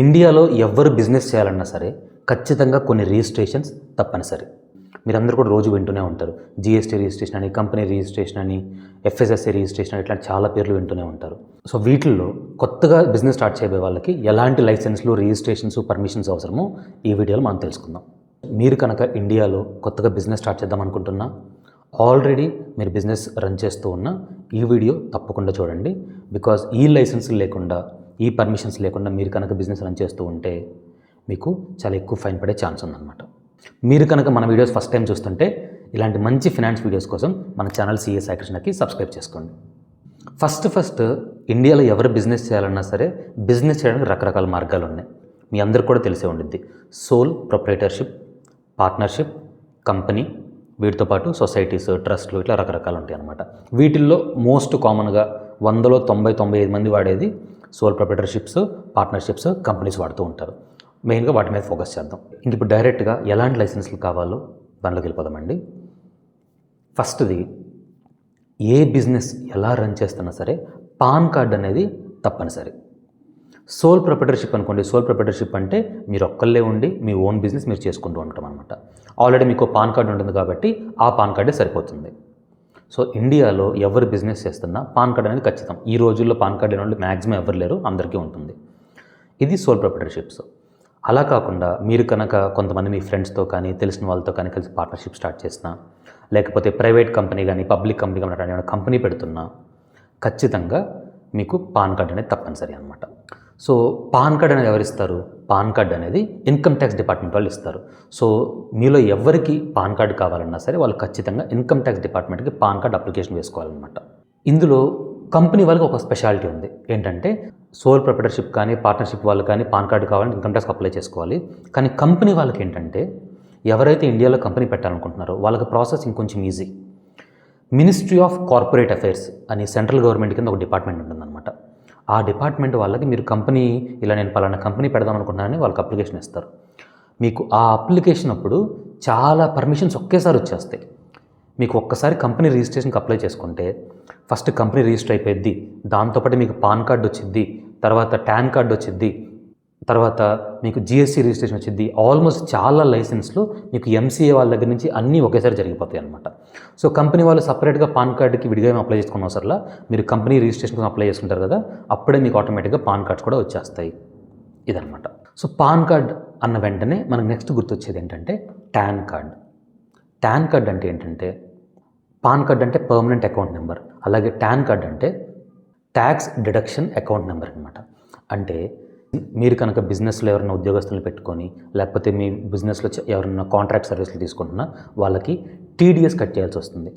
ఇండియాలో ఎవ్వరు బిజినెస్ చేయాలన్నా సరే ఖచ్చితంగా కొన్ని రిజిస్ట్రేషన్స్ తప్పనిసరి. మీరందరూ కూడా రోజు వింటూనే ఉంటారు. జీఎస్టీ రిజిస్ట్రేషన్ అని, కంపెనీ రిజిస్ట్రేషన్ అని, ఎఫ్ఎస్ఎస్ఏ రిజిస్ట్రేషన్ అని, ఇట్లా చాలా పేర్లు వింటూనే ఉంటారు. సో వీటిల్లో కొత్తగా బిజినెస్ స్టార్ట్ చేయబోయే వాళ్ళకి ఎలాంటి లైసెన్స్లు, రిజిస్ట్రేషన్స్, పర్మిషన్స్ అవసరమో ఈ వీడియోలో మనం తెలుసుకుందాం. మీరు కనుక ఇండియాలో కొత్తగా బిజినెస్ స్టార్ట్ చేద్దాం అనుకుంటున్నా, ఆల్రెడీ మీరు బిజినెస్ రన్ చేస్తూ ఉన్న ఈ వీడియో తప్పకుండా చూడండి. బికాజ్ ఈ లైసెన్సులు లేకుండా, ఈ పర్మిషన్స్ లేకుండా మీరు కనుక బిజినెస్ రన్ చేస్తూ ఉంటే మీకు చాలా ఎక్కువ ఫైన్ పడే ఛాన్స్ ఉందన్నమాట. మీరు కనుక మన వీడియోస్ ఫస్ట్ టైం చూస్తుంటే ఇలాంటి మంచి ఫినాన్స్ వీడియోస్ కోసం మన ఛానల్ సిఏ సాయి కృష్ణకి సబ్స్క్రైబ్ చేసుకోండి. ఫస్ట్ ఇండియాలో ఎవరు బిజినెస్ చేయాలన్నా సరే బిజినెస్ చేయడానికి రకరకాల మార్గాలు ఉన్నాయి. మీ అందరికి కూడా తెలిసే ఉండిద్ది. సోల్ ప్రొప్రైటర్షిప్, పార్ట్నర్షిప్, కంపెనీ, వీటితో పాటు సొసైటీస్, ట్రస్ట్లు, ఇట్లా రకరకాలు ఉంటాయి అన్నమాట. వీటిల్లో మోస్ట్ కామన్గా 100లో 90-95 మంది వాడేది సోల్ ప్రొప్రైటర్షిప్స్, పార్ట్నర్షిప్స్, కంపెనీస్ వాడుతూ ఉంటారు. మెయిన్గా వాటి మీద ఫోకస్ చేద్దాం. ఇంక ఇప్పుడు డైరెక్ట్గా ఎలాంటి లైసెన్స్లు కావాలో దానిలోకి వెళ్ళిపోదామండి. ఫస్ట్ది, ఏ బిజినెస్ ఎలా రన్ చేస్తున్నా సరే పాన్ కార్డ్ అనేది తప్పనిసరి. సోల్ ప్రొప్రైటర్షిప్ అనుకోండి. సోల్ ప్రొప్రైటర్షిప్ అంటే మీరు ఒక్కళ్ళే ఉండి మీ ఓన్ బిజినెస్ మీరు చేసుకుంటూ ఉంటాం అనమాట. ఆల్రెడీ మీకు పాన్ కార్డు ఉంటుంది కాబట్టి ఆ పాన్ కార్డే సరిపోతుంది. సో ఇండియాలో ఎవరు బిజినెస్ చేస్తున్నా పాన్ కార్డ్ అనేది ఖచ్చితం. ఈ రోజుల్లో పాన్ కార్డు లేని వాళ్ళు మ్యాక్సిమం ఎవరు లేరు, అందరికీ ఉంటుంది. ఇది సోల్ ప్రొప్రైటర్షిప్స్. అలా కాకుండా మీరు కనుక కొంతమంది మీ ఫ్రెండ్స్తో కానీ తెలిసిన వాళ్ళతో కానీ కలిసి పార్ట్నర్షిప్ స్టార్ట్ చేసినా, లేకపోతే ప్రైవేట్ కంపెనీ కానీ పబ్లిక్ కంపెనీ కానీ ఏమైనా కంపెనీ పెడుతున్నా ఖచ్చితంగా మీకు పాన్ కార్డ్ అనేది తప్పనిసరి అనమాట. సో పాన్ కార్డ్ అనేది ఎవరు ఇస్తారు? పాన్ కార్డ్ అనేది ఇన్కమ్ ట్యాక్స్ డిపార్ట్మెంట్ వాళ్ళు ఇస్తారు. సో మీలో ఎవరికి పాన్ కార్డ్ కావాలన్నా సరే వాళ్ళు ఖచ్చితంగా ఇన్కమ్ ట్యాక్స్ డిపార్ట్మెంట్కి పాన్ కార్డ్ అప్లికేషన్ వేసుకోవాలన్నమాట. ఇందులో కంపెనీ వాళ్ళకి ఒక స్పెషాలిటీ ఉంది. ఏంటంటే సోల్ ప్రొప్రైటర్షిప్ కానీ పార్ట్నర్షిప్ వాళ్ళు కానీ పాన్ కార్డు కావాలంటే ఇన్కమ్ ట్యాక్స్ అప్లై చేసుకోవాలి. కానీ కంపెనీ వాళ్ళకి ఏంటంటే ఎవరైతే ఇండియాలో కంపెనీ పెట్టాలనుకుంటున్నారో వాళ్ళకి ప్రాసెస్ ఇంకొంచెం easy. Ministry of corporate affairs అని సెంట్రల్ గవర్నమెంట్ కింద ఒక డిపార్ట్మెంట్ ఉంటుందన్నమాట. ఆ డిపార్ట్మెంట్ వాళ్ళకి మీరు కంపెనీ ఇలా నేను పలానా కంపెనీ పెడదాం అనుకుంటున్నానని వాళ్ళకి అప్లికేషన్ ఇస్తారు. మీకు ఆ అప్లికేషన్ అప్పుడు చాలా పర్మిషన్స్ ఒకేసారి వచ్చేస్తాయి. మీకు ఒక్కసారి కంపెనీ రిజిస్ట్రేషన్కి అప్లై చేసుకుంటే ఫస్ట్ కంపెనీ రిజిస్టర్ అయిపోద్ది, దాంతోపాటు మీకు పాన్ కార్డు వచ్చిద్ది, తర్వాత టాన్ కార్డు వచ్చిద్ది, తర్వాత మీకు జిఎస్టీ రిజిస్ట్రేషన్ వచ్చింది. ఆల్మోస్ట్ చాలా లైసెన్స్లు మీకు ఎంసీఏ వాళ్ళ దగ్గర నుంచి అన్నీ ఒకేసారి జరిగిపోతాయి అనమాట. సో కంపెనీ వాళ్ళు సపరేట్గా పాన్ కార్డుకి విడిగా ఏమి అప్లై చేసుకున్న అవసరంలా మీరు కంపెనీ రిజిస్ట్రేషన్ కోసం అప్లై చేసుకుంటారు కదా, అప్పుడే మీకు ఆటోమేటిక్గా పాన్ కార్డ్స్ కూడా వచ్చేస్తాయి. ఇదనమాట. సో పాన్ కార్డ్ అన్న వెంటనే మనకు నెక్స్ట్ గుర్తొచ్చేది ఏంటంటే టాన్ కార్డ్. టాన్ కార్డ్ అంటే ఏంటంటే పాన్ కార్డ్ అంటే పర్మనెంట్ అకౌంట్ నెంబర్, అలాగే టాన్ కార్డ్ అంటే ట్యాక్స్ డిడక్షన్ అకౌంట్ నెంబర్ అనమాట. అంటే మీరు కనుక బిజినెస్లో ఎవరైనా ఉద్యోగస్తులను పెట్టుకొని, లేకపోతే మీ బిజినెస్లో ఎవరైనా కాంట్రాక్ట్ సర్వీసులు తీసుకుంటున్నా వాళ్ళకి టీడీఎస్ కట్ చేయాల్సి వస్తుంది.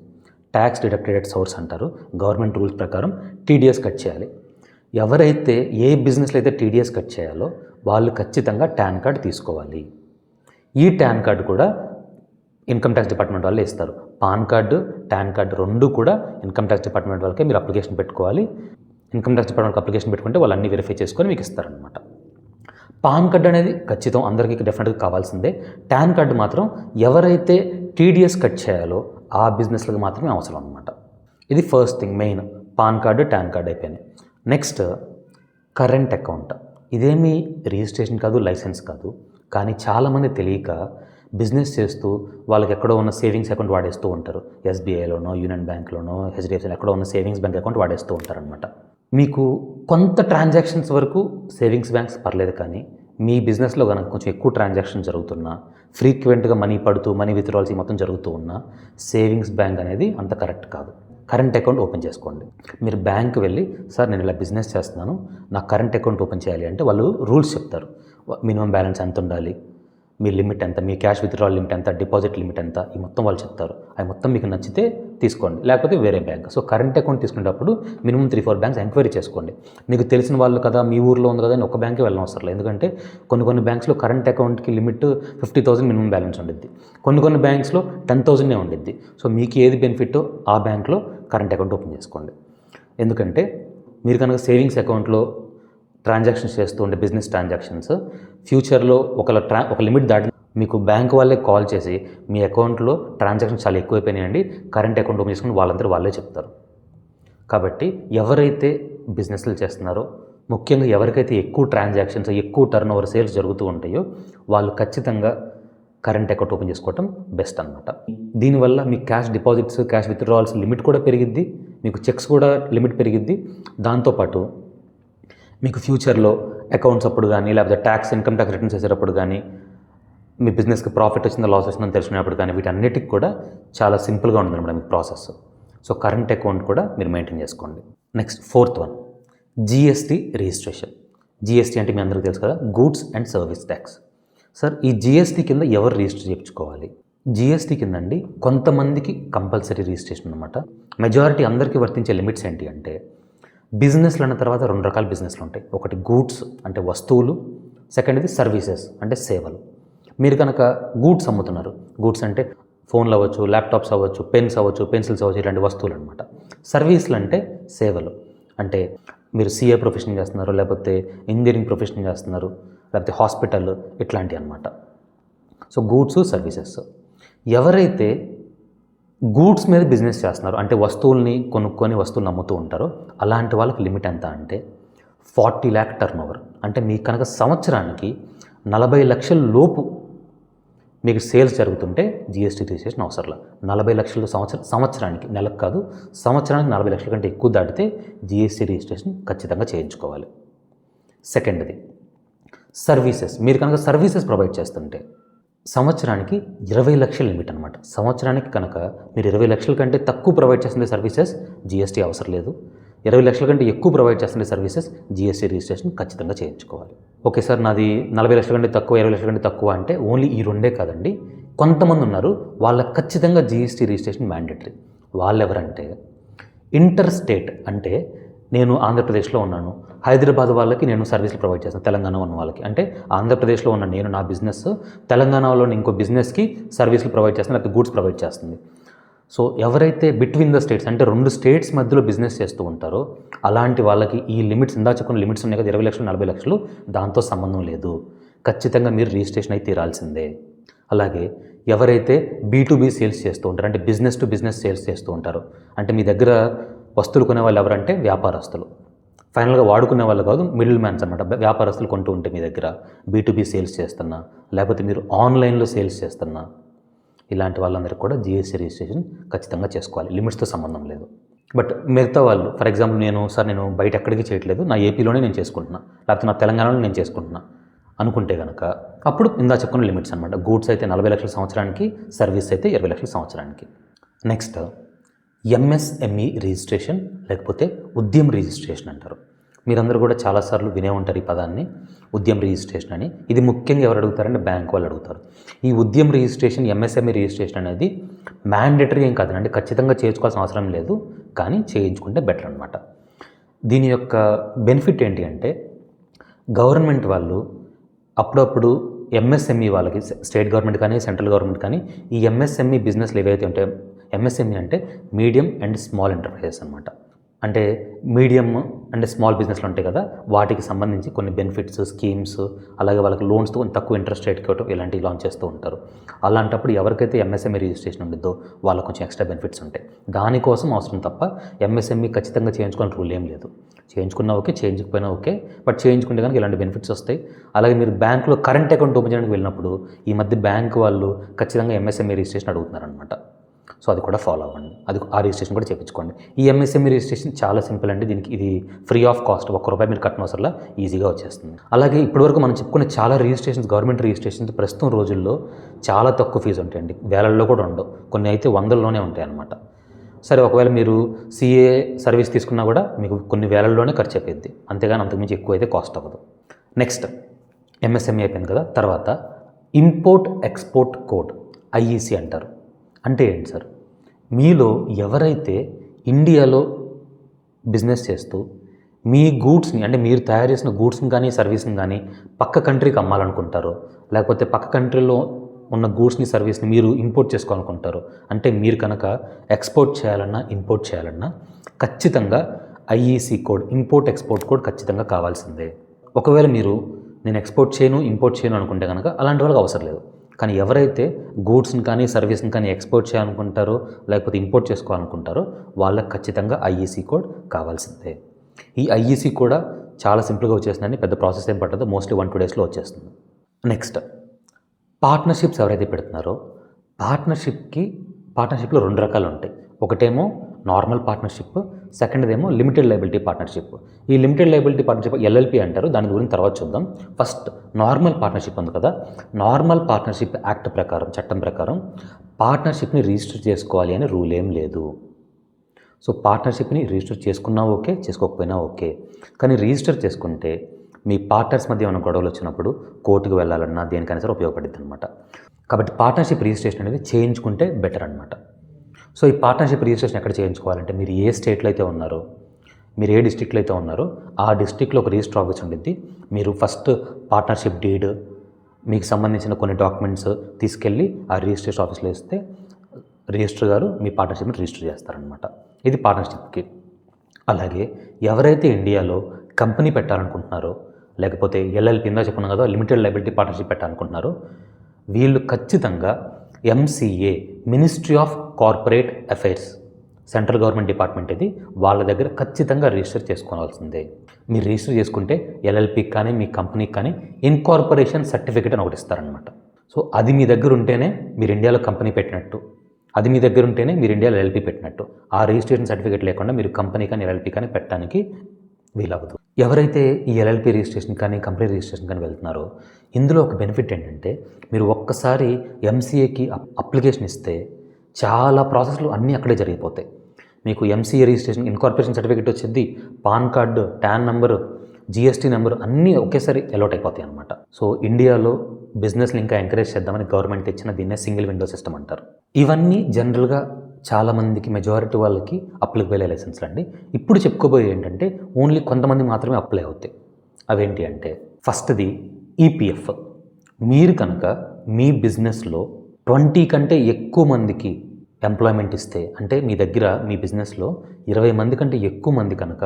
ట్యాక్స్ డిడక్టెడ్ సోర్స్ అంటారు. గవర్నమెంట్ రూల్స్ ప్రకారం టీడీఎస్ కట్ చేయాలి. ఎవరైతే ఏ బిజినెస్లో అయితే టీడీఎస్ కట్ చేయాలో వాళ్ళు ఖచ్చితంగా టాన్ కార్డ్ తీసుకోవాలి. ఈ టాన్ కార్డు కూడా ఇన్కమ్ ట్యాక్స్ డిపార్ట్మెంట్ వాళ్ళే ఇస్తారు. పాన్ కార్డు, టాన్ కార్డు రెండు కూడా ఇన్కమ్ ట్యాక్స్ డిపార్ట్మెంట్ వాళ్ళకే మీరు అప్లికేషన్ పెట్టుకోవాలి. ఇన్కమ్ ట్యాక్స్ డిపార్ట్మెంట్కి అప్లికేషన్ పెట్టుకుంటే వాళ్ళు అన్నీ వెరిఫై చేసుకొని మీకు ఇస్తారనమాట. పాన్ కార్డు అనేది ఖచ్చితం అందరికీ డెఫినెట్గా కావాల్సిందే. టాన్ కార్డు మాత్రం ఎవరైతే టీడీఎస్ కట్ చేయాలో ఆ బిజినెస్లకు మాత్రమే అవసరం అనమాట. ఇది first thing, main. PAN card, TAN card అయిపోయినాయి. Next current account. ఇదేమీ రిజిస్ట్రేషన్ కాదు, లైసెన్స్ కాదు. కానీ చాలామంది తెలియక బిజినెస్ చేస్తూ వాళ్ళకి ఎక్కడో ఉన్న సేవింగ్స్ అకౌంట్ వాడేస్తూ ఉంటారు. ఎస్బీఐలోనో, యూనియన్ బ్యాంక్లోనో, హెచ్డిఎఫ్సీలో ఎక్కడో ఉన్న సేవింగ్స్ బ్యాంక్ అకౌంట్ వాడేస్తూ ఉంటారనమాట. మీకు కొంత ట్రాన్సాక్షన్స్ వరకు సేవింగ్స్ బ్యాంక్స్ పర్లేదు, కానీ మీ బిజినెస్లో కనుక కొంచెం ఎక్కువ ట్రాన్సాక్షన్ జరుగుతున్నా, ఫ్రీక్వెంట్గా మనీ పడుతూ మనీ విత్డ్రాల్స్ మొత్తం జరుగుతూ ఉన్నా సేవింగ్స్ బ్యాంక్ అనేది అంత కరెక్ట్ కాదు. కరెంట్ అకౌంట్ ఓపెన్ చేసుకోండి. మీరు బ్యాంక్ వెళ్ళి, సార్ నేను ఇలా బిజినెస్ చేస్తున్నాను, నాకు కరెంట్ అకౌంట్ ఓపెన్ చేయాలి అంటే వాళ్ళు రూల్స్ చెప్తారు. మినిమం బ్యాలెన్స్ ఎంత ఉండాలి, మీ లిమిట్ ఎంత, మీ క్యాష్ విత్డ్రాల్ లిమిట్ ఎంత, డిపాజిట్ లిమిట్ ఎంత, ఈ మొత్తం వాళ్ళు చెప్తారు. అవి మొత్తం మీకు నచ్చితే తీసుకోండి, లేకపోతే వేరే బ్యాంక్. సో కరెంట్ అకౌంట్ తీసుకునేటప్పుడు మినిమం 3-4 బ్యాంక్స్ ఎంక్వైరీ చేసుకోండి. మీకు తెలిసిన వాళ్ళు కదా, మీ ఊర్లో ఉంది కదా అని ఒక బ్యాంకే వెళ్ళనవసరం లేదు. ఎందుకంటే కొన్ని బ్యాంక్స్లో కరెంట్ అకౌంట్కి లిమిట్ 50,000 మినిమం బ్యాలెన్స్ ఉండిద్ది. కొన్ని బ్యాంక్స్లో 10,000 ఉండిద్ది. సో మీకు ఏది బెనిఫిట్టో ఆ బ్యాంక్లో కరెంట్ అకౌంట్ ఓపెన్ చేసుకోండి. ఎందుకంటే మీరు కనుక సేవింగ్స్ అకౌంట్లో ట్రాన్సాక్షన్స్ చేస్తూ ఉండే బిజినెస్ ట్రాన్సాక్షన్స్ ఫ్యూచర్లో ఒక లిమిట్ దాటి మీకు బ్యాంక్ వాళ్ళే కాల్ చేసి మీ అకౌంట్లో ట్రాన్సాక్షన్స్ చాలా ఎక్కువైపోయినాయండి, కరెంట్ అకౌంట్ ఓపెన్ చేసుకుని వాళ్ళందరూ వాళ్ళే చెప్తారు. కాబట్టి ఎవరైతే బిజినెస్లు చేస్తున్నారో ముఖ్యంగా ఎవరికైతే ఎక్కువ ట్రాన్సాక్షన్స్, ఎక్కువ టర్న్ ఓవర్ సేల్స్ జరుగుతూ ఉంటాయో వాళ్ళు ఖచ్చితంగా కరెంట్ అకౌంట్ ఓపెన్ చేసుకోవటం బెస్ట్ అనమాట. దీనివల్ల మీ cash deposits, cash withdrawals limit కూడా పెరిగిద్ది, మీకు చెక్స్ కూడా లిమిట్ పెరిగిద్ది. దాంతోపాటు మీకు ఫ్యూచర్లో అకౌంట్స్ అప్పుడు కానీ, లేకపోతే ట్యాక్స్, ఇన్కమ్ ట్యాక్స్ రిటర్న్స్ చేసేటప్పుడు కానీ, మీ బిజినెస్కి ప్రాఫిట్ వచ్చిందో లాస్ వచ్చిందని తెలుసుకునేప్పుడు కానీ, వీటన్నిటికి కూడా చాలా సింపుల్గా ఉంటుంది మేడం మీకు ప్రాసెస్. సో కరెంట్ అకౌంట్ కూడా మీరు మెయింటైన్ చేసుకోండి. Next 4th one, GST registration. GST అంటే మీ అందరికీ తెలుసు కదా, goods and service tax. Sir ఈ జిఎస్టీ కింద ఎవరు రిజిస్టర్ చేయించుకోవాలి? జిఎస్టీ కింద అండి కొంతమందికి కంపల్సరీ రిజిస్ట్రేషన్ అనమాట. మెజారిటీ అందరికీ వర్తించే లిమిట్స్ ఏంటి అంటే, బిజినెస్లు అన్న తర్వాత 2 రకాల బిజినెస్లు ఉంటాయి. ఒకటి గూడ్స్ అంటే వస్తువులు, సెకండ్ది సర్వీసెస్ అంటే సేవలు. మీరు కనుక గూడ్స్ అమ్ముతున్నారు, గూడ్స్ అంటే ఫోన్లు అవ్వచ్చు, ల్యాప్టాప్స్ అవ్వచ్చు, పెన్స్ అవ్వచ్చు, పెన్సిల్స్ అవ్వచ్చు, ఇలాంటి వస్తువులు అనమాట. సర్వీస్లు అంటే సేవలు, అంటే మీరు సిఏ ప్రొఫెషన్ చేస్తున్నారు, లేకపోతే ఇంజనీరింగ్ ప్రొఫెషన్ చేస్తున్నారు, లేకపోతే హాస్పిటల్, ఇట్లాంటివి అనమాట. So goods, services. ఎవరైతే గూడ్స్ మీద బిజినెస్ చేస్తున్నారు, అంటే వస్తువుల్ని కొనుక్కొని వస్తువులను అమ్ముతూ ఉంటారో అలాంటి వాళ్ళకి లిమిట్ ఎంత అంటే 40 lakh టర్న్ ఓవర్. అంటే మీకు కనుక సంవత్సరానికి 40 లక్షల లోపు మీకు సేల్స్ జరుగుతుంటే జిఎస్టీ రిజిస్ట్రేషన్ అవసరం. 40 లక్షలు సంవత్సరానికి, నెలకు కాదు, సంవత్సరానికి 40 లక్షల కంటే ఎక్కువ దాటితే జిఎస్టీ రిజిస్ట్రేషన్ ఖచ్చితంగా చేయించుకోవాలి. సెకండ్ది సర్వీసెస్. మీరు కనుక సర్వీసెస్ ప్రొవైడ్ చేస్తుంటే సంవత్సరానికి 20 లక్షల లిమిట్ అనమాట. సంవత్సరానికి కనుక మీరు 20 లక్షల కంటే తక్కువ ప్రొవైడ్ చేస్తుంటే సర్వీసెస్ జిఎస్టీ అవసరం లేదు. 20 లక్షల కంటే ఎక్కువ ప్రొవైడ్ చేస్తుంటే సర్వీసెస్ జిఎస్టీ రిజిస్ట్రేషన్ ఖచ్చితంగా చేయించుకోవాలి. ఓకే సార్, నాది 40 లక్షల కంటే తక్కువ, 20 లక్షల కంటే తక్కువ అంటే ఓన్లీ ఈ 2 కాదండి. కొంతమంది ఉన్నారు, వాళ్ళకి ఖచ్చితంగా జిఎస్టీ రిజిస్ట్రేషన్ మ్యాండేటరీ. వాళ్ళు ఎవరంటే ఇంటర్ స్టేట్, అంటే నేను ఆంధ్రప్రదేశ్లో ఉన్నాను, హైదరాబాద్ వాళ్ళకి నేను సర్వీసులు ప్రొవైడ్ చేస్తాను, తెలంగాణ ఉన్న వాళ్ళకి. అంటే ఆంధ్రప్రదేశ్లో ఉన్న నేను నా బిజినెస్ తెలంగాణలోని ఇంకో బిజినెస్కి సర్వీసులు ప్రొవైడ్ చేస్తాను, లేకపోతే గూడ్స్ ప్రొవైడ్ చేస్తుంది. సో ఎవరైతే బిట్వీన్ ద స్టేట్స్, అంటే 2 స్టేట్స్ మధ్యలో బిజినెస్ చేస్తూ ఉంటారో అలాంటి వాళ్ళకి ఈ లిమిట్స్, ఇందా చెప్పుకున్న లిమిట్స్ ఉన్నాయి కదా, 20 లక్షలు, 40 లక్షలు, దాంతో సంబంధం లేదు. ఖచ్చితంగా మీరు రిజిస్ట్రేషన్ అయితే తీరాల్సిందే. అలాగే ఎవరైతే B2B సేల్స్ చేస్తూ ఉంటారు, అంటే బిజినెస్ టు బిజినెస్ సేల్స్ చేస్తూ ఉంటారు, అంటే మీ దగ్గర వస్తువులు కొనే వాళ్ళు ఎవరంటే వ్యాపారస్తులు, ఫైనల్గా వాడుకునే వాళ్ళు కాదు, మిడిల్ మ్యాన్స్ అనమాట. వ్యాపారస్తులు కొంటూ ఉంటే మీ దగ్గర B2B సేల్స్ చేస్తున్నా, లేకపోతే మీరు ఆన్లైన్లో సేల్స్ చేస్తున్నా, ఇలాంటి వాళ్ళందరికీ కూడా జిఎస్టీ రిజిస్ట్రేషన్ ఖచ్చితంగా చేసుకోవాలి. లిమిట్స్తో సంబంధం లేదు. బట్ మిగతా వాళ్ళు, ఫర్ ఎగ్జాంపుల్ నేను బయట ఎక్కడికి చేయట్లేదు, నా ఏపీలోనే నేను చేసుకుంటున్నా, లేకపోతే నా తెలంగాణలో నేను చేసుకుంటున్నా అనుకుంటే కనుక అప్పుడు ఇందా చెప్పుకున్న లిమిట్స్ అనమాట. గూడ్స్ అయితే 40 లక్షల సంవత్సరానికి, సర్వీస్ అయితే 20 లక్షల సంవత్సరానికి. నెక్స్ట్ ఎంఎస్ఎంఈ రిజిస్ట్రేషన్, లేకపోతే ఉద్యమ రిజిస్ట్రేషన్ అంటారు. మీరందరూ కూడా చాలాసార్లు వినే ఉంటారు ఈ పదాన్ని, ఉద్యమ రిజిస్ట్రేషన్ అని. ఇది ముఖ్యంగా ఎవరు అడుగుతారంటే బ్యాంక్ వాళ్ళు అడుగుతారు. ఈ ఉద్యమ రిజిస్ట్రేషన్, ఎంఎస్ఎంఈ రిజిస్ట్రేషన్ అనేది మ్యాండేటరీ ఏం కాదు, అంటే ఖచ్చితంగా చేయించుకోవాల్సిన అవసరం లేదు, కానీ చేయించుకుంటే బెటర్ అనమాట. దీని యొక్క బెనిఫిట్ ఏంటి అంటే, గవర్నమెంట్ వాళ్ళు అప్పుడప్పుడు ఎంఎస్ఎంఈ వాళ్ళకి, స్టేట్ గవర్నమెంట్ కానీ సెంట్రల్ గవర్నమెంట్ కానీ, ఈ ఎంఎస్ఎంఈ బిజినెస్లు ఏవైతే ఉంటాయో, ఎంఎస్ఎంఈ అంటే మీడియం అండ్ స్మాల్ ఎంటర్ప్రైజెస్ అనమాట. అంటే మీడియం అండ్ స్మాల్ బిజినెస్లు ఉంటాయి కదా, వాటికి సంబంధించి కొన్ని బెనిఫిట్స్, స్కీమ్స్, అలాగే వాళ్ళకి లోన్స్తో కొంచెం తక్కువ ఇంట్రెస్ట్ రేట్కి ఇవ్వటం, ఇలాంటివి లాంచ్ చేస్తూ ఉంటారు. అలాంటప్పుడు ఎవరికైతే ఎంఎస్ఎంఈ రిజిస్ట్రేషన్ ఉండిద్దో వాళ్ళకి కొంచెం ఎక్స్ట్రా బెనిఫిట్స్ ఉంటాయి. దానికోసం అవసరం తప్ప ఎంఎస్ఎంఈ ఖచ్చితంగా చేయించుకోవాలని రూల్ ఏం లేదు. చేయించుకున్నా ఓకే, చేయించకపోయినా ఓకే, బట్ చేయించుకుంటే కనుక ఇలాంటి బెనిఫిట్స్ వస్తాయి. అలాగే మీరు బ్యాంకులో కరెంట్ అకౌంట్ ఓపెన్ చేయడానికి వెళ్ళినప్పుడు ఈ మధ్య బ్యాంక్ వాళ్ళు ఖచ్చితంగా ఎంఎస్ఎంఈ రిజిస్ట్రేషన్ అడుగుతున్నారనమాట. సో అది కూడా ఫాలో అవ్వండి, ఆ రిజిస్ట్రేషన్ కూడా చేయించుకోండి. ఈ ఎంఎస్ఎంఈ రిజిస్ట్రేషన్ చాలా సింపుల్ అండి. దీనికి ఇది ఫ్రీ ఆఫ్ కాస్ట్, ₹1 మీరు కట్టిన అవసరంలా ఈజీగా వచ్చేస్తుంది. అలాగే ఇప్పటివరకు మనం చెప్పుకునే చాలా రిజిస్ట్రేషన్స్, గవర్నమెంట్ రిజిస్ట్రేషన్స్ ప్రస్తుతం రోజుల్లో చాలా తక్కువ ఫీజు ఉంటాయండి, వేలల్లో కూడా ఉండవు, కొన్ని అయితే 100లోనే ఉంటాయి అన్నమాట. సరే, ఒకవేళ మీరు సిఏ సర్వీస్ తీసుకున్నా కూడా మీకు కొన్ని వేలల్లోనే ఖర్చు అయిపోయింది, అంతేగాని అంతకుమించి ఎక్కువ అయితే కాస్ట్ అవ్వదు. నెక్స్ట్ ఎంఎస్ఎంఈ అయిపోయింది కదా, తర్వాత ఇంపోర్ట్ ఎక్స్పోర్ట్ కోడ్, ఐఈసి అంటారు. అంటే ఏంటి సార్? మీలో ఎవరైతే ఇండియాలో బిజినెస్ చేస్తూ మీ గూడ్స్ని, అంటే మీరు తయారు చేసిన గూడ్స్ని కానీ సర్వీస్ని కానీ పక్క కంట్రీకి అమ్మాలనుకుంటారో, లేకపోతే పక్క కంట్రీలో ఉన్న గూడ్స్ని సర్వీస్ని మీరు ఇంపోర్ట్ చేసుకోవాలనుకుంటారు, అంటే మీరు కనుక ఎక్స్పోర్ట్ చేయాలన్నా ఇంపోర్ట్ చేయాలన్నా ఖచ్చితంగా IEC code, import export code ఖచ్చితంగా కావాల్సిందే. ఒకవేళ మీరు నేను ఎక్స్పోర్ట్ చేయను ఇంపోర్ట్ చేయను అనుకుంటే కనుక అలాంటి వాళ్ళకి అవసరం లేదు. కానీ ఎవరైతే గూడ్స్ని కానీ సర్వీస్ని కానీ ఎక్స్పోర్ట్ చేయాలనుకుంటారో లేకపోతే ఇంపోర్ట్ చేసుకోవాలనుకుంటారో వాళ్ళకి ఖచ్చితంగా ఐఈసి కోడ్ కావాల్సిందే. ఈ ఐఈసి కూడా చాలా సింపుల్గా వచ్చేసిందండి, పెద్ద ప్రాసెస్ ఏం పట్టదు, మోస్ట్లీ 1-2 డేస్లో వచ్చేస్తుంది. నెక్స్ట్ పార్ట్నర్షిప్స్ ఎవరైతే పెడుతున్నారో పార్ట్నర్షిప్లో 2 రకాలు ఉంటాయి. ఒకటేమో నార్మల్ పార్ట్నర్షిప్, సెకండ్దేమో లిమిటెడ్ లయబిలిటీ పార్ట్నర్షిప్. ఈ లిమిటెడ్ లయబిలిటీ పార్ట్నర్షిప్ ఎల్ఎల్పి అంటారు, దాని గురించి తర్వాత చూద్దాం. ఫస్ట్ నార్మల్ పార్ట్నర్షిప్ ఉంది కదా, నార్మల్ పార్ట్నర్షిప్ యాక్ట్ ప్రకారం, చట్టం ప్రకారం పార్ట్నర్షిప్ని రిజిస్టర్ చేసుకోవాలి అని రూల్ ఏం లేదు. సో పార్ట్నర్షిప్ని రిజిస్టర్ చేసుకున్నా ఓకే, చేసుకోకపోయినా ఓకే. కానీ రిజిస్టర్ చేసుకుంటే మీ పార్ట్నర్స్ మధ్య ఏమైనా గొడవలు వచ్చినప్పుడు కోర్టుకు వెళ్ళాలన్నా దేనికైనా సరే ఉపయోగపడుతుంది అనమాట. కాబట్టి పార్ట్నర్షిప్ రిజిస్ట్రేషన్ అనేది చేయించుకుంటే బెటర్ అనమాట. సో ఈ పార్ట్నర్షిప్ రిజిస్ట్రేషన్ ఎక్కడ చేయించుకోవాలంటే, మీరు ఏ స్టేట్లో అయితే ఉన్నారో, మీరు ఏ డిస్ట్రిక్ట్లో అయితే ఉన్నారో ఆ డిస్ట్రిక్ట్లో ఒక రిజిస్టర్ ఆఫీస్ ఉంటుంది. మీరు ఫస్ట్ పార్ట్నర్షిప్ డీడ్, మీకు సంబంధించిన కొన్ని డాక్యుమెంట్స్ తీసుకెళ్ళి ఆ రిజిస్ట్రేషన్ ఆఫీస్లో ఇస్తే రిజిస్టర్ గారు మీ పార్ట్నర్షిప్ని రిజిస్టర్ చేస్తారనమాట. ఇది పార్ట్నర్షిప్కి. అలాగే ఎవరైతే ఇండియాలో కంపెనీ పెట్టాలనుకుంటున్నారో, లేకపోతే ఎల్ఎల్పి ఇందా చెప్పుకున్నాం కదా, లిమిటెడ్ లయబిలిటీ పార్ట్నర్షిప్ పెట్టాలనుకుంటున్నారో, వీళ్ళు ఖచ్చితంగా MCA, ministry of corporate affairs, central government department ఇది, వాళ్ళ దగ్గర ఖచ్చితంగా రిజిస్టర్ చేసుకోవాల్సిందే. మీరు రిజిస్టర్ చేసుకుంటే ఎల్ఎల్పికి కానీ మీ కంపెనీకి కానీ ఇన్కార్పొరేషన్ సర్టిఫికేట్ అని ఒకటి ఇస్తారనమాట. సో అది మీ దగ్గర ఉంటేనే మీరు ఇండియాలో కంపెనీ పెట్టినట్టు, అది మీ దగ్గర ఉంటేనే మీరు ఇండియాలో ఎల్ఎల్పి పెట్టినట్టు. ఆ రిజిస్ట్రేషన్ సర్టిఫికేట్ లేకుండా మీరు కంపెనీ కానీ ఎల్ఎల్పి కానీ పెట్టడానికి వీలవ్వదు. ఎవరైతే ఈ ఎల్ఎల్పి రిజిస్ట్రేషన్ కానీ కంపెనీ రిజిస్ట్రేషన్ కానీ వెళ్తున్నారో, ఇందులో ఒక బెనిఫిట్ ఏంటంటే, మీరు ఒక్కసారి ఎంసీఏకి అప్లికేషన్ ఇస్తే చాలా ప్రాసెస్లు అన్నీ అక్కడే జరిగిపోతాయి. మీకు ఎంసీఏ రిజిస్ట్రేషన్, ఇన్కార్పొరేషన్ సర్టిఫికేట్ వచ్చింది, pan card, tan number, GST number అన్నీ ఒకేసారి అలౌట్ అయిపోతాయి అనమాట. సో ఇండియాలో బిజినెస్ని ఇంకా ఎంకరేజ్ చేద్దామని గవర్నమెంట్ ఇచ్చిన దీన్నే సింగిల్ విండో సిస్టమ్ అంటారు. ఇవన్నీ జనరల్గా చాలామందికి, మెజారిటీ వాళ్ళకి అప్లికబుల్ లైసెన్స్లు అండి. ఇప్పుడు చెప్పుకోబోయే ఏంటంటే ఓన్లీ కొంతమంది మాత్రమే అప్లై అవుతాయి. అవేంటి అంటే, ఫస్ట్ది ఈపీఎఫ్. మీరు కనుక మీ బిజినెస్లో 20 కంటే ఎక్కువ మందికి ఎంప్లాయ్మెంట్ ఇస్తే, అంటే మీ దగ్గర మీ బిజినెస్లో 20 మంది కంటే ఎక్కువ మంది కనుక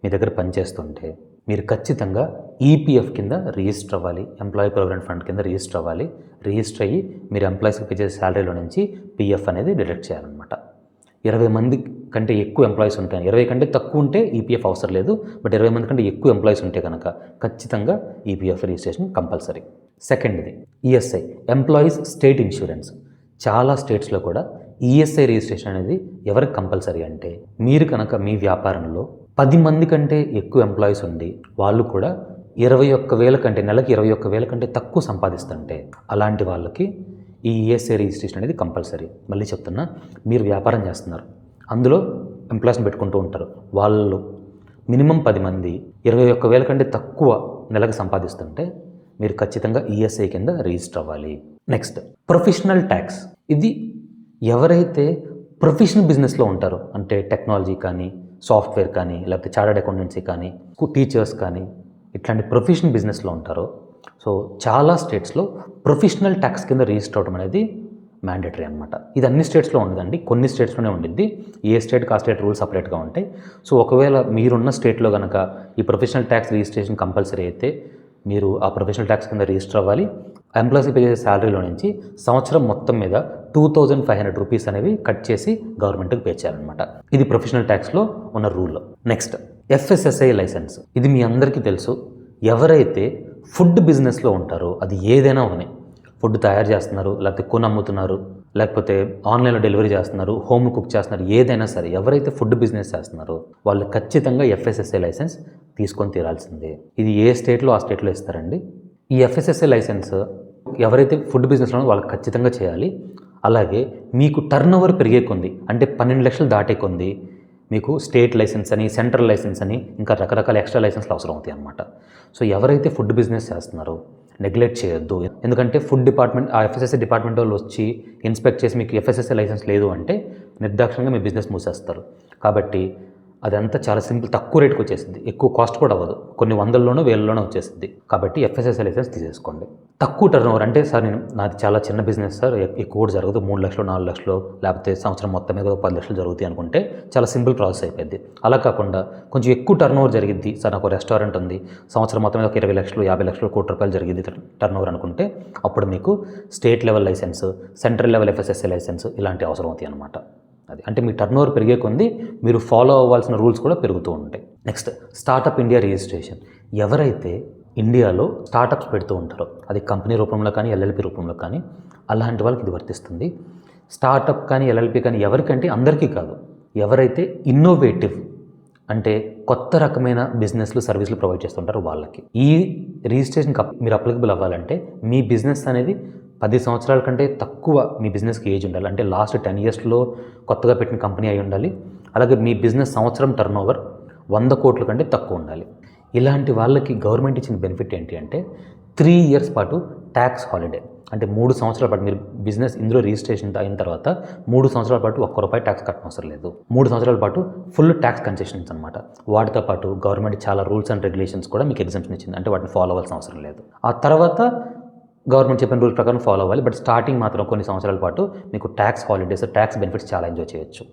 మీ దగ్గర పనిచేస్తుంటే, మీరు ఖచ్చితంగా ఈపీఎఫ్ కింద రిజిస్టర్ అవ్వాలి, ఎంప్లాయీ ప్రావిడెంట్ ఫండ్ కింద రిజిస్టర్ అవ్వాలి. రిజిస్టర్ అయ్యి మీరు ఎంప్లాయీస్కి పే చేసే శాలరీలో నుంచి పిఎఫ్ అనేది డిడక్ట్ చేయాలన్నమాట. 20 మంది కంటే ఎక్కువ ఎంప్లాయీస్ ఉంటాయి, 20 కంటే తక్కువ ఉంటే ఈపీఎఫ్ అవసరం లేదు. బట్ 20 మంది కంటే ఎక్కువ ఎంప్లాయీస్ ఉంటే కనుక ఖచ్చితంగా ఈపీఎఫ్ రిజిస్ట్రేషన్ కంపల్సరీ. సెకండ్ది ఈఎస్ఐ, ఎంప్లాయీస్ స్టేట్ ఇన్సూరెన్స్. చాలా స్టేట్స్లో కూడా ఈఎస్ఐ రిజిస్ట్రేషన్ అనేది ఎవరికి కంపల్సరీ అంటే, మీరు కనుక మీ వ్యాపారంలో 10 మంది కంటే ఎక్కువ ఎంప్లాయీస్ ఉండి వాళ్ళు కూడా 21,000 కంటే, నెలకి 21,000 కంటే తక్కువ సంపాదిస్తుంటే అలాంటి వాళ్ళకి ఈ ఈఎస్ఐ రిజిస్ట్రేషన్ అనేది కంపల్సరీ. మళ్ళీ చెప్తున్నా, మీరు వ్యాపారం చేస్తున్నారు, అందులో ఎంప్లాయీస్ని పెట్టుకుంటూ ఉంటారు, వాళ్ళు మినిమం 10 మంది 21,000 కంటే తక్కువ నెలకు సంపాదిస్తుంటే మీరు ఖచ్చితంగా ఈఎస్ఐ కింద రిజిస్టర్ అవ్వాలి. Next professional tax. ఇది ఎవరైతే ప్రొఫెషనల్ బిజినెస్లో ఉంటారో, అంటే టెక్నాలజీ కానీ, సాఫ్ట్వేర్ కానీ, లేకపోతే చార్టర్డ్ అకౌంటెన్సీ కానీ, టీచర్స్ కానీ, ఇట్లాంటి ప్రొఫెషనల్ బిజినెస్లో ఉంటారో, సో చాలా స్టేట్స్లో ప్రొఫెషనల్ ట్యాక్స్ కింద రిజిస్టర్ అవ్వడం అనేది మ్యాండేటరీ అనమాట. ఇది అన్ని స్టేట్స్లో ఉండదండి, కొన్ని స్టేట్స్లోనే ఉండిద్ది. ఏ స్టేట్కి ఆ స్టేట్ రూల్స్ సపరేట్గా ఉంటాయి. సో ఒకవేళ మీరున్న స్టేట్లో కనుక ఈ ప్రొఫెషనల్ ట్యాక్స్ రిజిస్ట్రేషన్ కంపల్సరీ అయితే మీరు ఆ ప్రొఫెషనల్ ట్యాక్స్ కింద రిజిస్టర్ అవ్వాలి. ఎంప్లాయీస్ పే చేసే శాలరీలో నుంచి సంవత్సరం మొత్తం మీద 2,500 రూపీస్ అనేవి కట్ చేసి గవర్నమెంట్కి పే చేయాలన్నమాట. ఇది ప్రొఫెషనల్ ట్యాక్స్లో ఉన్న రూల్. Next FSSI licence. ఇది మీ అందరికీ తెలుసు. ఎవరైతే ఫుడ్ బిజినెస్లో ఉంటారో, అది ఏదైనా ఉన్నాయి, ఫుడ్ తయారు చేస్తున్నారు, లేకపోతే కొని అమ్ముతున్నారు, లేకపోతే ఆన్లైన్లో డెలివరీ చేస్తున్నారు, హోమ్ కుక్ చేస్తున్నారు, ఏదైనా సరే ఎవరైతే ఫుడ్ బిజినెస్ చేస్తున్నారో వాళ్ళు ఖచ్చితంగా ఎఫ్ఎస్ఎస్ఐ లైసెన్స్ తీసుకొని తీరాల్సిందే. ఇది ఏ స్టేట్లో ఆ స్టేట్లో ఇస్తారండి. ఈ ఎఫ్ఎస్ఎస్ఐ లైసెన్స్ ఎవరైతే ఫుడ్ బిజినెస్లో వాళ్ళకి ఖచ్చితంగా చేయాలి. అలాగే మీకు టర్న్ ఓవర్ పెరిగే కొంది, అంటే 12 లక్షలు దాటే కొంది మీకు స్టేట్ లైసెన్స్ అని, సెంట్రల్ లైసెన్స్ అని, ఇంకా రకరకాల ఎక్స్ట్రా లైసెన్స్లు అవసరం అవుతాయి అన్నమాట. సో ఎవరైతే ఫుడ్ బిజినెస్ చేస్తున్నారో నెగ్లెక్ట్ చేయొద్దు. ఎందుకంటే ఫుడ్ డిపార్ట్మెంట్, ఆ ఎఫ్ఎస్ఎస్ఐ డిపార్ట్మెంట్ వాళ్ళు వచ్చి ఇన్స్పెక్ట్ చేసి మీకు ఎఫ్ఎస్ఎస్ఐ లైసెన్స్ లేదు అంటే నిర్దాక్షిణ్యంగా మీ బిజినెస్ మూసేస్తారు. కాబట్టి అదంతా చాలా సింపుల్, తక్కువ రేటుకి వచ్చేసింది, ఎక్కువ కాస్ట్ కూడా అవ్వదు, కొన్ని 100లోనో 1000లోనో వచ్చేసింది. కాబట్టి ఎఫ్ఎస్ఎస్ఐ లైసెన్స్ తీసేసుకోండి. తక్కువ టర్న్ ఓవర్ అంటే, సార్ నాది చాలా చిన్న బిజినెస్ సార్, ఎక్కువ కూడా జరగదు, 3 లక్షలు 4 లక్షలు లేకపోతే సంవత్సరం మొత్తం మీద 10 లక్షలు జరుగుతాయి అనుకుంటే చాలా సింపుల్ ప్రాసెస్ అయిపోయింది. అలా కాకుండా కొంచెం ఎక్కువ టర్న్ ఓవర్ జరిగింది సార్, నాకు రెస్టారెంట్ ఉంది, సంవత్సరం మొత్తం మీద ఒక 20 లక్షలు 50 లక్షలు ₹1,00,00,000 జరిగింది టర్న్ ఓవర్ అనుకుంటే అప్పుడు మీకు state level licence, central level FSSI licence ఇలాంటి అవసరం అవుతాయి అన్నమాట. అది అంటే మీ టర్న్ ఓవర్ పెరిగే కొంది మీరు ఫాలో అవ్వాల్సిన రూల్స్ కూడా పెరుగుతూ ఉంటాయి. Next startup India registration. ఎవరైతే ఇండియాలో స్టార్టప్స్ పెడుతూ ఉంటారో, అది కంపెనీ రూపంలో కానీ ఎల్ఎల్పి రూపంలో కానీ, అలాంటి వాళ్ళకి ఇది వర్తిస్తుంది. స్టార్టప్ కానీ ఎల్ఎల్పి కానీ ఎవరికంటే అందరికీ కాదు, ఎవరైతే ఇన్నోవేటివ్ అంటే కొత్త రకమైన బిజినెస్లు సర్వీసులు ప్రొవైడ్ చేస్తుంటారో వాళ్ళకి. ఈ రిజిస్ట్రేషన్కి మీరు అప్లికబుల్ అవ్వాలంటే మీ బిజినెస్ అనేది 10 సంవత్సరాల కంటే తక్కువ మీ బిజినెస్కి ఏజ్ ఉండాలి. అంటే లాస్ట్ 10 ఇయర్స్లో కొత్తగా పెట్టిన కంపెనీ అయి ఉండాలి. అలాగే మీ బిజినెస్ సంవత్సరం టర్నోవర్ 100 కోట్ల కంటే తక్కువ ఉండాలి. ఇలాంటి వాళ్ళకి గవర్నమెంట్ ఇచ్చిన బెనిఫిట్ ఏంటి అంటే 3 ఇయర్స్ పాటు ట్యాక్స్ హాలిడే. అంటే 3 సంవత్సరాల పాటు మీరు బిజినెస్ ఇందులో రిజిస్ట్రేషన్ అయిన తర్వాత 3 సంవత్సరాల పాటు ₹1 ట్యాక్స్ కట్టనవసరం లేదు. 3 సంవత్సరాల పాటు ఫుల్ ట్యాక్స్ కన్సెషన్స్ అనమాట. వాటితో పాటు గవర్నమెంట్ చాలా రూల్స్ అండ్ రెగ్యులేషన్స్ కూడా మీకు ఎగ్జామ్షన్ ఇచ్చింది. అంటే వాటిని ఫాలో అవ్వాల్సిన అవసరం లేదు. ఆ తర్వాత గవర్నమెంట్ చెప్పిన రూల్స్ ప్రకారం ఫాలో అవ్వాలి. బట్ స్టార్టింగ్ మాత్రం కొన్ని సంవత్సరాల పాటు మీకు ట్యాక్స్ హాలిడేస్, ట్యాక్స్ బెనిఫిట్స్ చాలా ఎంజాయ్ చేయొచ్చు.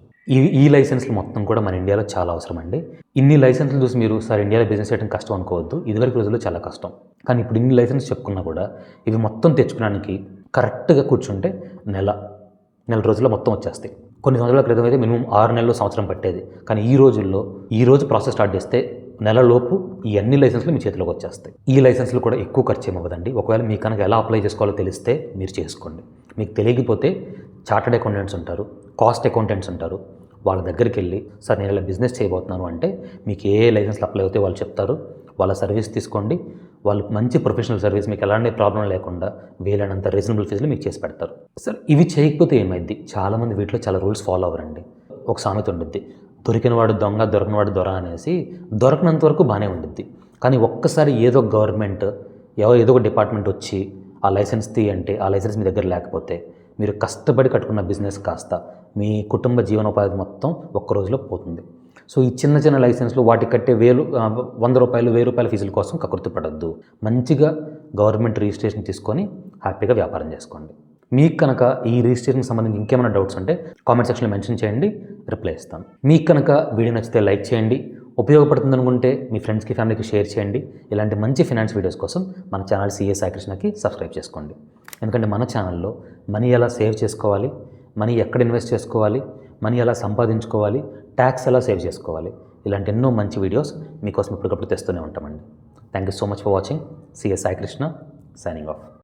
ఈ లైసెన్స్లు మొత్తం కూడా మన ఇండియాలో చాలా అవసరం అండి. ఇన్ని లైసెన్స్లు చూసి మీరు సార్ ఇండియాలో బిజినెస్ చేయడం కష్టం అనుకోవద్దు. ఇదివరకు రోజుల్లో చాలా కష్టం. కానీ ఇప్పుడు ఇన్ని లైసెన్స్ చెప్పుకున్నా కూడా ఇవి మొత్తం తెచ్చుకోవడానికి కరెక్ట్గా కూర్చుంటే నెల రోజుల్లో మొత్తం వచ్చేస్తాయి. కొన్ని సంవత్సరాల క్రితం అయితే మినిమం 6 నెలలు, సంవత్సరం పట్టేది. కానీ ఈ రోజు ప్రాసెస్ స్టార్ట్ చేస్తే నెలలోపు ఈ అన్ని లైసెన్స్లు మీ చేతిలోకి వచ్చేస్తాయి. ఈ లైసెన్స్లు కూడా ఎక్కువ ఖర్చు ఏమవ్వదండి. ఒకవేళ మీకు కనుక ఎలా అప్లై చేసుకోవాలో తెలిస్తే మీరు చేసుకోండి. మీకు తెలియకపోతే చార్టర్డ్ అకౌంటెంట్స్ ఉంటారు, కాస్ట్ అకౌంటెంట్స్ ఉంటారు. వాళ్ళ దగ్గరికి వెళ్ళి సార్ నేను ఇలా బిజినెస్ చేయబోతున్నాను అంటే మీకు ఏ లైసెన్స్లు అప్లై అవుతాయి వాళ్ళు చెప్తారు. వాళ్ళ సర్వీస్ తీసుకోండి. వాళ్ళు మంచి ప్రొఫెషనల్ సర్వీస్, మీకు ఎలాంటి ప్రాబ్లం లేకుండా వీలైనంత రీజనబుల్ ఫీజులు మీకు చేసి పెడతారు. సార్ ఇవి చేయకపోతే ఏమైంది? చాలామంది వీటిలో చాలా రూల్స్ ఫాలో అవ్వరండి. ఒక సామెత ఉండిద్ది, దొరికినవాడు దొంగ, దొరకనవాడు దొర అనేసి. దొరకనంత వరకు బాగానే ఉండిద్ది. కానీ ఒక్కసారి ఏదో గవర్నమెంట్ ఏదో ఒక డిపార్ట్మెంట్ వచ్చి ఆ లైసెన్స్ అంటే ఆ లైసెన్స్ మీ దగ్గర లేకపోతే మీరు కష్టపడి కట్టుకున్న బిజినెస్ కాస్త మీ కుటుంబ జీవనోపాధి మొత్తం ఒక్క రోజులో పోతుంది. సో ఈ చిన్న లైసెన్స్లు వాటికి కట్టే ₹100, ₹1000 ఫీజుల కోసం కకృతిపడద్దు. మంచిగా గవర్నమెంట్ రిజిస్ట్రేషన్ తీసుకొని హ్యాపీగా వ్యాపారం చేసుకోండి. మీకు కనుక ఈ రిజిస్ట్రేషన్కి సంబంధించి ఇంకేమైనా డౌట్స్ ఉంటే కామెంట్ సెక్షన్లో మెన్షన్ చేయండి, రిప్లై ఇస్తాను. మీకు కనుక వీడియో నచ్చితే లైక్ చేయండి, ఉపయోగపడుతుంది అనుకుంటే మీ ఫ్రెండ్స్కి, ఫ్యామిలీకి షేర్ చేయండి. ఇలాంటి మంచి ఫినాన్స్ వీడియోస్ కోసం మన ఛానల్ సిఏ సాయి కృష్ణకి సబ్స్క్రైబ్ చేసుకోండి. ఎందుకంటే మన ఛానల్లో మనీ ఎలా సేవ్ చేసుకోవాలి, మనీ ఎక్కడ ఇన్వెస్ట్ చేసుకోవాలి, మనీ ఎలా సంపాదించుకోవాలి, ట్యాక్స్ ఎలా సేవ్ చేసుకోవాలి, ఇలాంటి ఎన్నో మంచి వీడియోస్ మీకోసం ఇప్పటికప్పుడు తెస్తూనే ఉంటామండి. Thank you so much for watching. CA Sai Krishna signing off.